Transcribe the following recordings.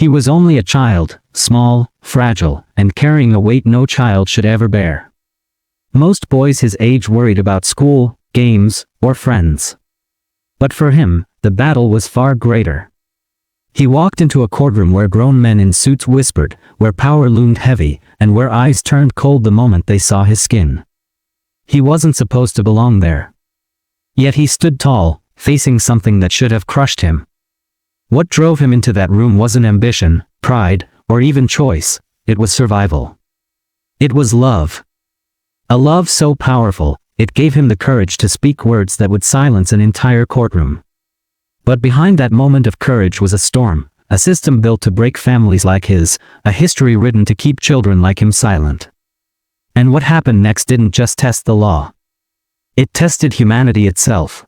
He was only a child, small, fragile, and carrying a weight no child should ever bear. Most boys his age worried about school, games, or friends. But for him, the battle was far greater. He walked into a courtroom where grown men in suits whispered, where power loomed heavy, and where eyes turned cold the moment they saw his skin. He wasn't supposed to belong there. Yet he stood tall, facing something that should have crushed him. What drove him into that room wasn't ambition, pride, or even choice, it was survival. It was love. A love so powerful, it gave him the courage to speak words that would silence an entire courtroom. But behind that moment of courage was a storm, a system built to break families like his, a history written to keep children like him silent. And what happened next didn't just test the law. It tested humanity itself.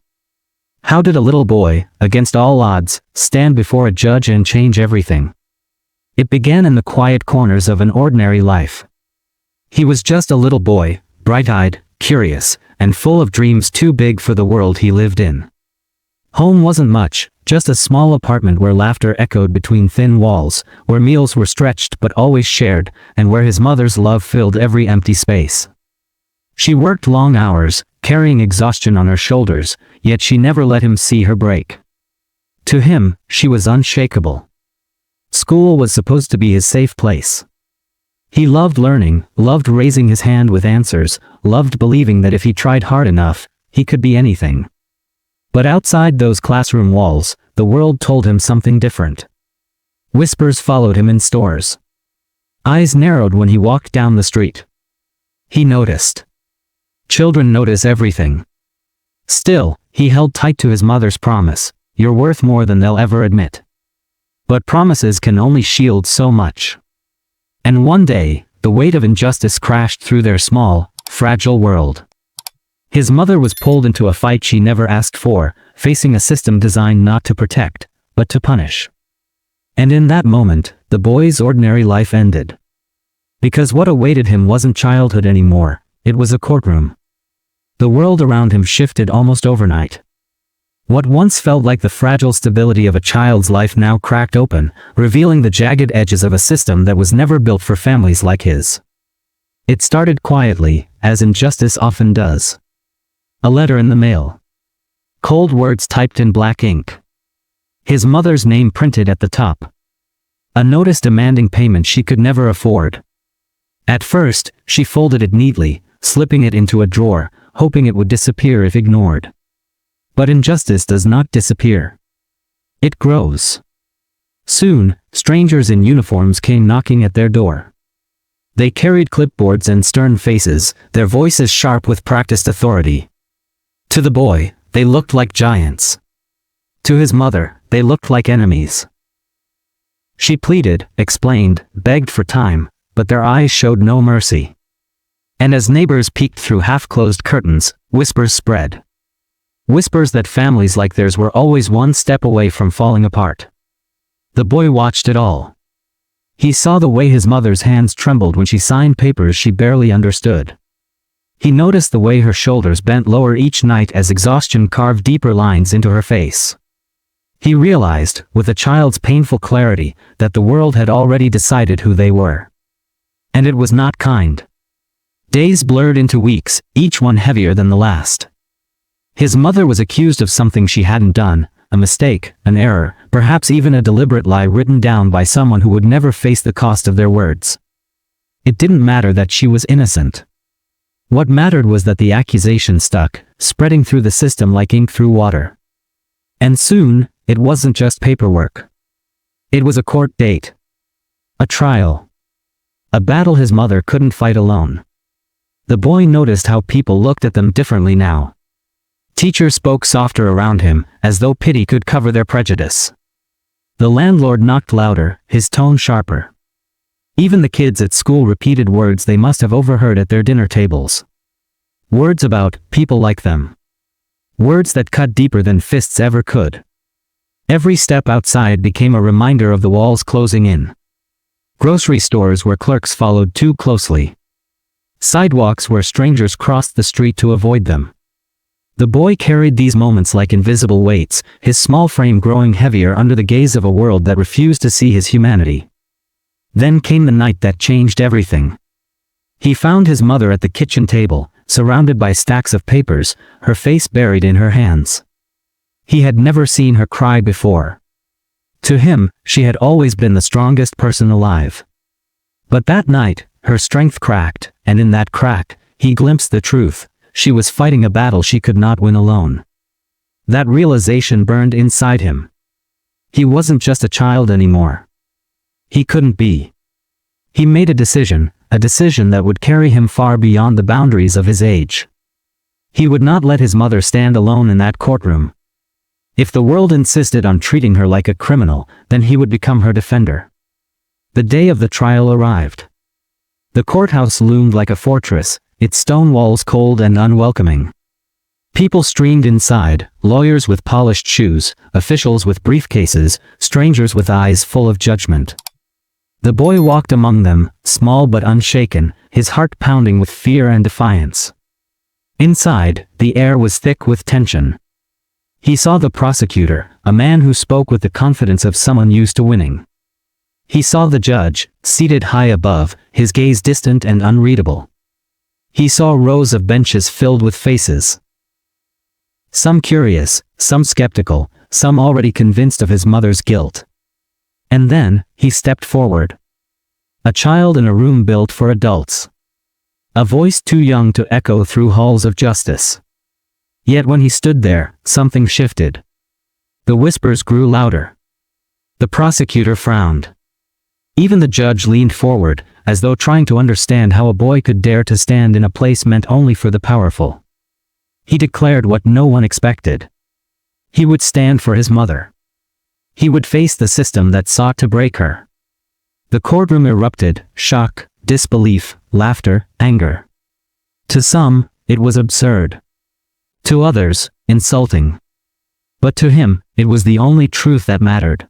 How did a little boy, against all odds, stand before a judge and change everything? It began in the quiet corners of an ordinary life. He was just a little boy, bright-eyed, curious, and full of dreams too big for the world he lived in. Home wasn't much, just a small apartment where laughter echoed between thin walls, where meals were stretched but always shared, and where his mother's love filled every empty space. She worked long hours, carrying exhaustion on her shoulders, yet she never let him see her break. To him, she was unshakable. School was supposed to be his safe place. He loved learning, loved raising his hand with answers, loved believing that if he tried hard enough, he could be anything. But outside those classroom walls, the world told him something different. Whispers followed him in stores. Eyes narrowed when he walked down the street. He noticed. Children notice everything. Still, he held tight to his mother's promise, "You're worth more than they'll ever admit." But promises can only shield so much. And one day, the weight of injustice crashed through their small, fragile world. His mother was pulled into a fight she never asked for, facing a system designed not to protect, but to punish. And in that moment, the boy's ordinary life ended. Because what awaited him wasn't childhood anymore, it was a courtroom. The world around him shifted almost overnight. What once felt like the fragile stability of a child's life now cracked open, revealing the jagged edges of a system that was never built for families like his. It started quietly, as injustice often does. A letter in the mail. Cold words typed in black ink. His mother's name printed at the top. A notice demanding payment she could never afford. At first, she folded it neatly, slipping it into a drawer, hoping it would disappear if ignored. But injustice does not disappear. It grows. Soon, strangers in uniforms came knocking at their door. They carried clipboards and stern faces, their voices sharp with practiced authority. To the boy, they looked like giants. To his mother, they looked like enemies. She pleaded, explained, begged for time, but their eyes showed no mercy. And as neighbors peeked through half-closed curtains, whispers spread. Whispers that families like theirs were always one step away from falling apart. The boy watched it all. He saw the way his mother's hands trembled when she signed papers she barely understood. He noticed the way her shoulders bent lower each night as exhaustion carved deeper lines into her face. He realized, with a child's painful clarity, that the world had already decided who they were. And it was not kind. Days blurred into weeks, each one heavier than the last. His mother was accused of something she hadn't done, a mistake, an error, perhaps even a deliberate lie written down by someone who would never face the cost of their words. It didn't matter that she was innocent. What mattered was that the accusation stuck, spreading through the system like ink through water. And soon, it wasn't just paperwork. It was a court date. A trial. A battle his mother couldn't fight alone. The boy noticed how people looked at them differently now. Teachers spoke softer around him, as though pity could cover their prejudice. The landlord knocked louder, his tone sharper. Even the kids at school repeated words they must have overheard at their dinner tables. Words about people like them. Words that cut deeper than fists ever could. Every step outside became a reminder of the walls closing in. Grocery stores where clerks followed too closely. Sidewalks where strangers crossed the street to avoid them. The boy carried these moments like invisible weights, his small frame growing heavier under the gaze of a world that refused to see his humanity. Then came the night that changed everything. He found his mother at the kitchen table, surrounded by stacks of papers, her face buried in her hands. He had never seen her cry before. To him, she had always been the strongest person alive. But that night, her strength cracked, and in that crack, he glimpsed the truth. She was fighting a battle she could not win alone. That realization burned inside him. He wasn't just a child anymore. He couldn't be. He made a decision that would carry him far beyond the boundaries of his age. He would not let his mother stand alone in that courtroom. If the world insisted on treating her like a criminal, then he would become her defender. The day of the trial arrived. The courthouse loomed like a fortress, its stone walls cold and unwelcoming. People streamed inside, lawyers with polished shoes, officials with briefcases, strangers with eyes full of judgment. The boy walked among them, small but unshaken, his heart pounding with fear and defiance. Inside, the air was thick with tension. He saw the prosecutor, a man who spoke with the confidence of someone used to winning. He saw the judge, seated high above, his gaze distant and unreadable. He saw rows of benches filled with faces. Some curious, some skeptical, some already convinced of his mother's guilt. And then, he stepped forward. A child in a room built for adults. A voice too young to echo through halls of justice. Yet when he stood there, something shifted. The whispers grew louder. The prosecutor frowned. Even the judge leaned forward, as though trying to understand how a boy could dare to stand in a place meant only for the powerful. He declared what no one expected. He would stand for his mother. He would face the system that sought to break her. The courtroom erupted, shock, disbelief, laughter, anger. To some, it was absurd. To others, insulting. But to him, it was the only truth that mattered.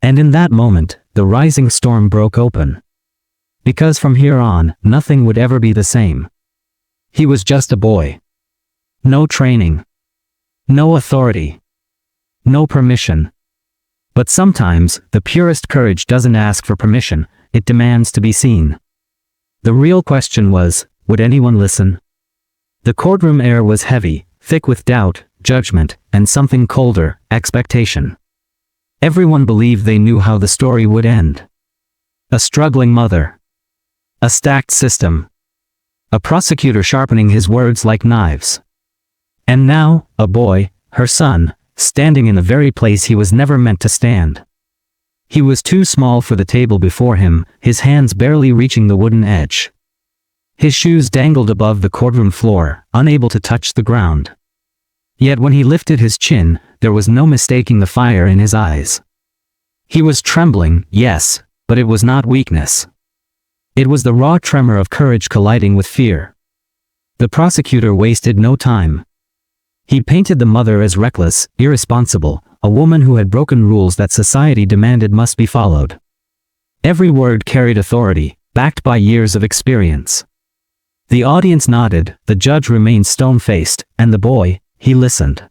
And in that moment, the rising storm broke open. Because from here on, nothing would ever be the same. He was just a boy. No training. No authority. No permission. But sometimes, the purest courage doesn't ask for permission, it demands to be seen. The real question was, would anyone listen? The courtroom air was heavy, thick with doubt, judgment, and something colder, expectation. Everyone believed they knew how the story would end. A struggling mother. A stacked system. A prosecutor sharpening his words like knives. And now, a boy, her son, standing in the very place he was never meant to stand. He was too small for the table before him, his hands barely reaching the wooden edge. His shoes dangled above the courtroom floor, unable to touch the ground. Yet when he lifted his chin, there was no mistaking the fire in his eyes. He was trembling, yes, but it was not weakness. It was the raw tremor of courage colliding with fear. The prosecutor wasted no time. He painted the mother as reckless, irresponsible, a woman who had broken rules that society demanded must be followed. Every word carried authority, backed by years of experience. The audience nodded, the judge remained stone-faced, and the boy, he listened.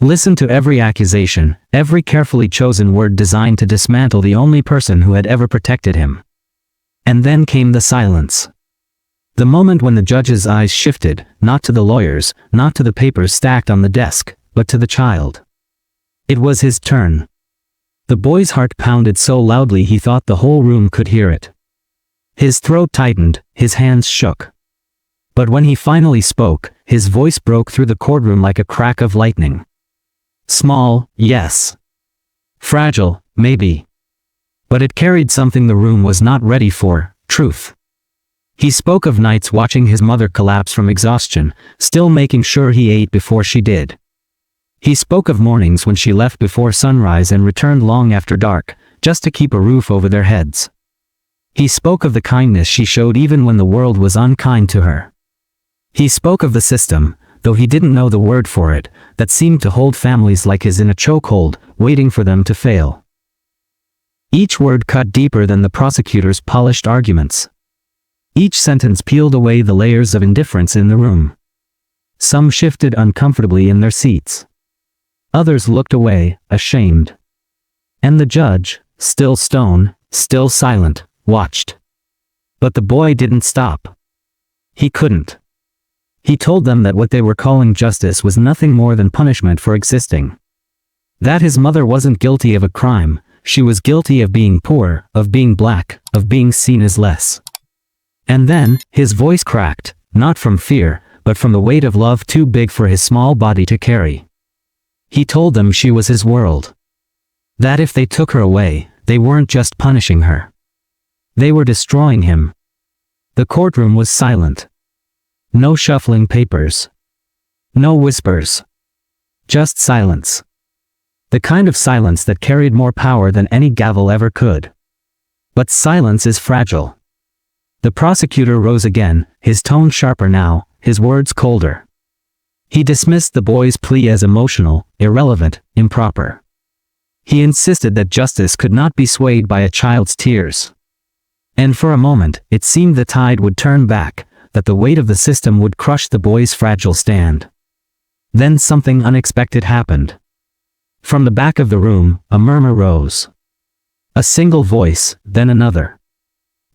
Listened to every accusation, every carefully chosen word designed to dismantle the only person who had ever protected him. And then came the silence. The moment when the judge's eyes shifted, not to the lawyers, not to the papers stacked on the desk, but to the child. It was his turn. The boy's heart pounded so loudly he thought the whole room could hear it. His throat tightened, his hands shook. But when he finally spoke, his voice broke through the courtroom like a crack of lightning. Small, yes. Fragile, maybe. But it carried something the room was not ready for, truth. He spoke of nights watching his mother collapse from exhaustion, still making sure he ate before she did. He spoke of mornings when she left before sunrise and returned long after dark, just to keep a roof over their heads. He spoke of the kindness she showed even when the world was unkind to her. He spoke of the system, though he didn't know the word for it, that seemed to hold families like his in a chokehold, waiting for them to fail. Each word cut deeper than the prosecutor's polished arguments. Each sentence peeled away the layers of indifference in the room. Some shifted uncomfortably in their seats. Others looked away, ashamed. And the judge, still stone, still silent, watched. But the boy didn't stop. He couldn't. He told them that what they were calling justice was nothing more than punishment for existing. That his mother wasn't guilty of a crime, she was guilty of being poor, of being black, of being seen as less. And then, his voice cracked, not from fear, but from the weight of love too big for his small body to carry. He told them she was his world. That if they took her away, they weren't just punishing her. They were destroying him. The courtroom was silent. No shuffling papers. No whispers. Just silence. The kind of silence that carried more power than any gavel ever could. But silence is fragile. The prosecutor rose again, his tone sharper now, his words colder. He dismissed the boy's plea as emotional, irrelevant, improper. He insisted that justice could not be swayed by a child's tears. And for a moment, it seemed the tide would turn back, that the weight of the system would crush the boy's fragile stand. Then something unexpected happened. From the back of the room, a murmur rose. A single voice, then another.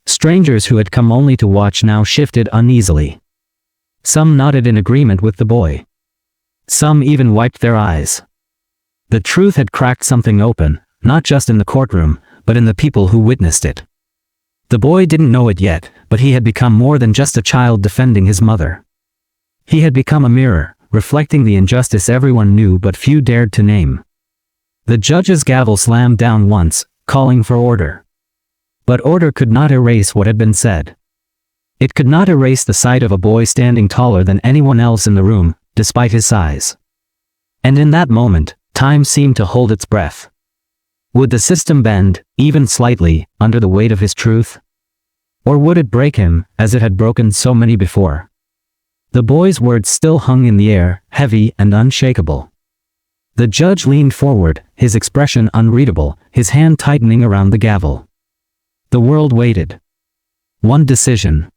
Strangers who had come only to watch now shifted uneasily. Some nodded in agreement with the boy. Some even wiped their eyes. The truth had cracked something open, not just in the courtroom, but in the people who witnessed it. The boy didn't know it yet, but he had become more than just a child defending his mother. He had become a mirror, reflecting the injustice everyone knew but few dared to name. The judge's gavel slammed down once, calling for order. But order could not erase what had been said. It could not erase the sight of a boy standing taller than anyone else in the room, despite his size. And in that moment, time seemed to hold its breath. Would the system bend, even slightly, under the weight of his truth? Or would it break him, as it had broken so many before? The boy's words still hung in the air, heavy and unshakable. The judge leaned forward, his expression unreadable, his hand tightening around the gavel. The world waited. One decision.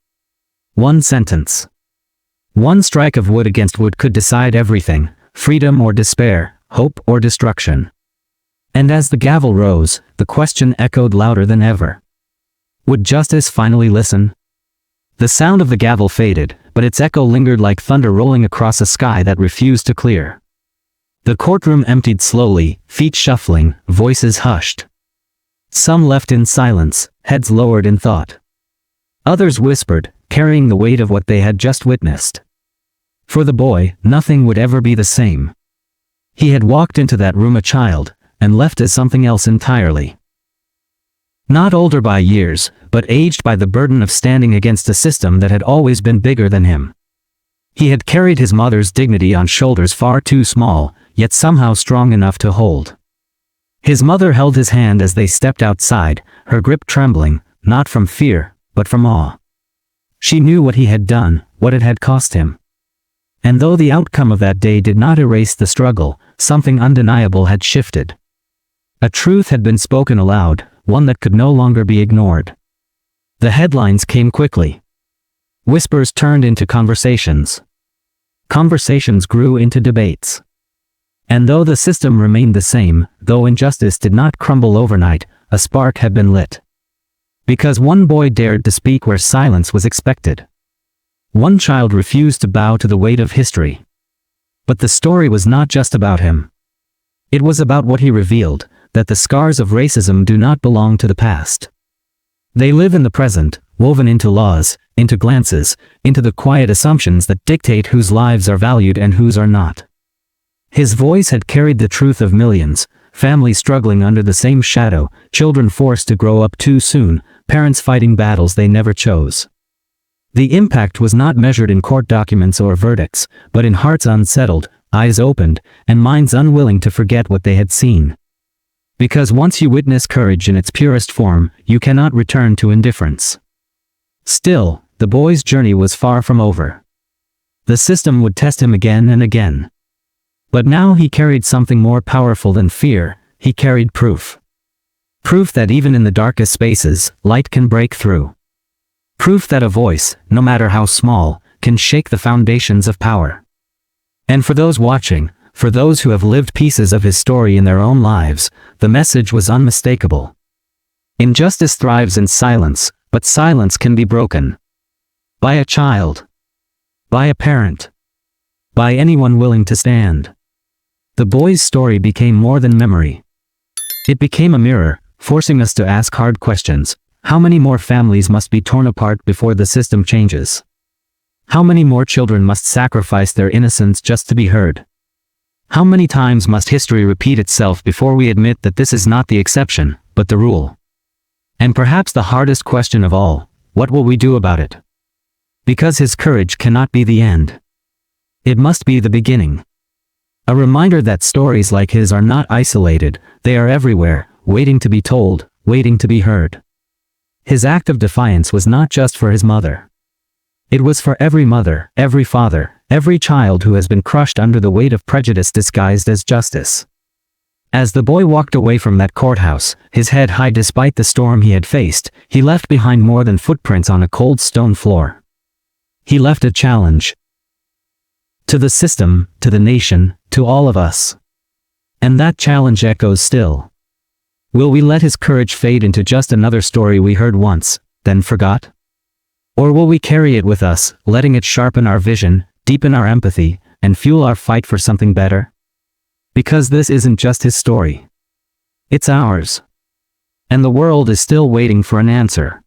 One sentence. One strike of wood against wood could decide everything, freedom or despair, hope or destruction. And as the gavel rose, the question echoed louder than ever. Would justice finally listen? The sound of the gavel faded, but its echo lingered like thunder rolling across a sky that refused to clear. The courtroom emptied slowly, feet shuffling, voices hushed. Some left in silence, heads lowered in thought. Others whispered, carrying the weight of what they had just witnessed. For the boy, nothing would ever be the same. He had walked into that room a child, and left as something else entirely. Not older by years, but aged by the burden of standing against a system that had always been bigger than him. He had carried his mother's dignity on shoulders far too small, yet somehow strong enough to hold. His mother held his hand as they stepped outside, her grip trembling, not from fear, but from awe. She knew what he had done, what it had cost him. And though the outcome of that day did not erase the struggle, something undeniable had shifted. A truth had been spoken aloud, one that could no longer be ignored. The headlines came quickly. Whispers turned into conversations. Conversations grew into debates. And though the system remained the same, though injustice did not crumble overnight, a spark had been lit. Because one boy dared to speak where silence was expected. One child refused to bow to the weight of history. But the story was not just about him. It was about what he revealed, that the scars of racism do not belong to the past. They live in the present, woven into laws, into glances, into the quiet assumptions that dictate whose lives are valued and whose are not. His voice had carried the truth of millions, families struggling under the same shadow, children forced to grow up too soon, parents fighting battles they never chose. The impact was not measured in court documents or verdicts, but in hearts unsettled, eyes opened, and minds unwilling to forget what they had seen. Because once you witness courage in its purest form, you cannot return to indifference. Still, the boy's journey was far from over. The system would test him again and again. But now he carried something more powerful than fear, he carried proof. Proof that even in the darkest spaces, light can break through. Proof that a voice, no matter how small, can shake the foundations of power. And for those watching, for those who have lived pieces of his story in their own lives, the message was unmistakable. Injustice thrives in silence, but silence can be broken. By a child. By a parent. By anyone willing to stand. The boy's story became more than memory. It became a mirror, forcing us to ask hard questions. How many more families must be torn apart before the system changes? How many more children must sacrifice their innocence just to be heard? How many times must history repeat itself before we admit that this is not the exception, but the rule? And perhaps the hardest question of all, what will we do about it? Because his courage cannot be the end. It must be the beginning. A reminder that stories like his are not isolated, they are everywhere, waiting to be told, waiting to be heard. His act of defiance was not just for his mother. It was for every mother, every father, every child who has been crushed under the weight of prejudice disguised as justice. As the boy walked away from that courthouse, his head high despite the storm he had faced, he left behind more than footprints on a cold stone floor. He left a challenge. To the system, to the nation, to all of us. And that challenge echoes still. Will we let his courage fade into just another story we heard once, then forgot? Or will we carry it with us, letting it sharpen our vision, deepen our empathy, and fuel our fight for something better? Because this isn't just his story. It's ours. And the world is still waiting for an answer.